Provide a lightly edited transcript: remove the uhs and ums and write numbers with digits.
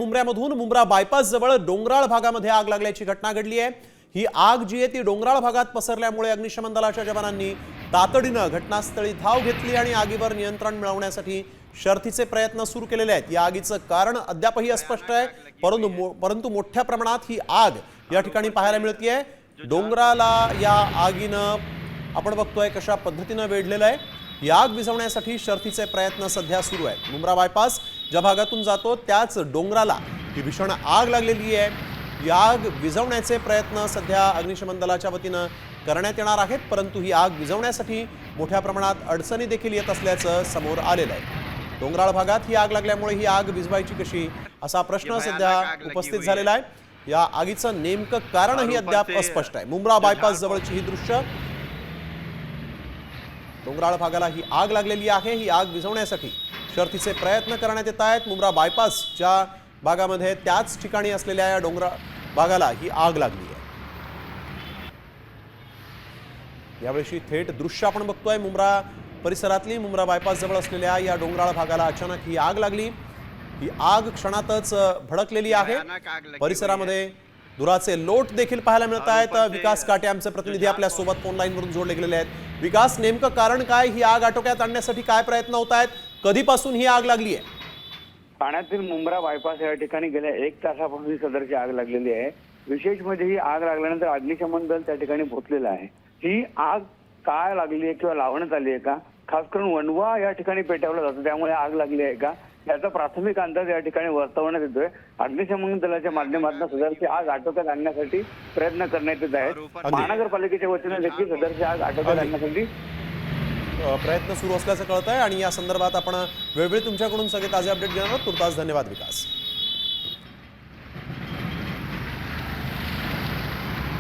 मुंब्र्यामधून Mumbra bypass जवळ डोंगराळ भागामध्ये आग लागल्याची घटना घडली आहे। ही आग जी आहे ती डोंगराळ भागात पसरल्यामुळे अग्निशमन दलाच्या जवानांनी तातडीने घटनास्थळी धाव घेतली आणि आगीवर नियंत्रण मिळवण्यासाठी शर्थीचे प्रयत्न सुरू केलेले आहेत। या आगीचं कारण अद्यापही अस्पष्ट आहे, परंतु मोठ्या प्रमाणात ही आग या ठिकाणी पाहायला मिळतेय। डोंगराला या आगीनं आपण बघतोय कशा पद्धतीने वेढलेलं आहे। ही आग विझवण्यासाठी शर्थीचे प्रयत्न सध्या सुरू आहेत। मुंब्रा बायपास ज्या भागातून जातो त्याच डोंगराला ही भीषण आग लागलेली आहे। ही आग विझवण्याचे प्रयत्न सध्या अग्निशमन दलाच्या वतीने करण्यात येणार आहेत, परंतु ही आग विझवण्यासाठी मोठ्या प्रमाणात अडचणी देखील येत असल्याचं समोर आलेलं आहे। डोंगराळ भागात ही आग लागल्यामुळे ही आग विझवायची कशी असा प्रश्न सध्या उपस्थित झालेला आहे। या आगीचं नेमकं कारणही अद्याप अस्पष्ट आहे। मुंब्रा बायपास जवळची ही दृश्य, डोंगराळ भागाला ही आग लागलेली आहे। ही आग विझवण्यासाठी शर्थीचे प्रयत्न करण्यात येत आहेत। मुंब्रा बायपासच्या भागामध्ये त्याच ठिकाणी असलेल्या या डोंगराळ भागाला ही आग लागली आहे। यावेळी थेट दृश्य आपण बघतोय मुंब्रा परिसरातली। मुंब्रा बायपास जवळ असलेल्या या डोंगराळ भागाला अचानक ही आग लागली। ही आग क्षणातच भडकलेली आहे। परिसरामध्ये धुराचे लोट देखील पाहायला मिळत आहेत। विकास काटे आमचे प्रतिनिधी आपल्या सोबत फोन लाईन वरून जोडले गेलेले आहेत। विकास, नेमकं कारण काय? ही आग आटोक्यात आणण्यासाठी काय प्रयत्न होत आहेत? कधीपासून ही आग लागली आहे? ठाण्यातील मुंब्रा बायपास या ठिकाणी गेल्या 1 तासापासून सदरची आग लागलेली आहे। विशेष म्हणजे ही आग लागल्यानंतर अग्निशमन दल त्या ठिकाणी पोहोचलेलं आहे। ही आग काय लागली आहे किंवा लावण्यात आली आहे का, खास करून वणवा या ठिकाणी पेटवला जातो त्यामुळे आग लागली आहे का, याचा प्राथमिक अंदाज या ठिकाणी वर्तवण्यात येतोय। अग्निशमन दलाच्या माध्यमातून सदरची आग आटोक्यात आणण्यासाठी प्रयत्न करण्यात येत आहेत। महानगरपालिकेच्या वतीने देखील सदरची आग आटोक्यात आणण्यासाठी प्रयत्न सुरू असल्याचं कळत आहे आणि या संदर्भात आपण वेळोवेळी तुमच्याकडून सगळे ताजे अपडेट घेणार आहोत। तुर्तास धन्यवाद विकास।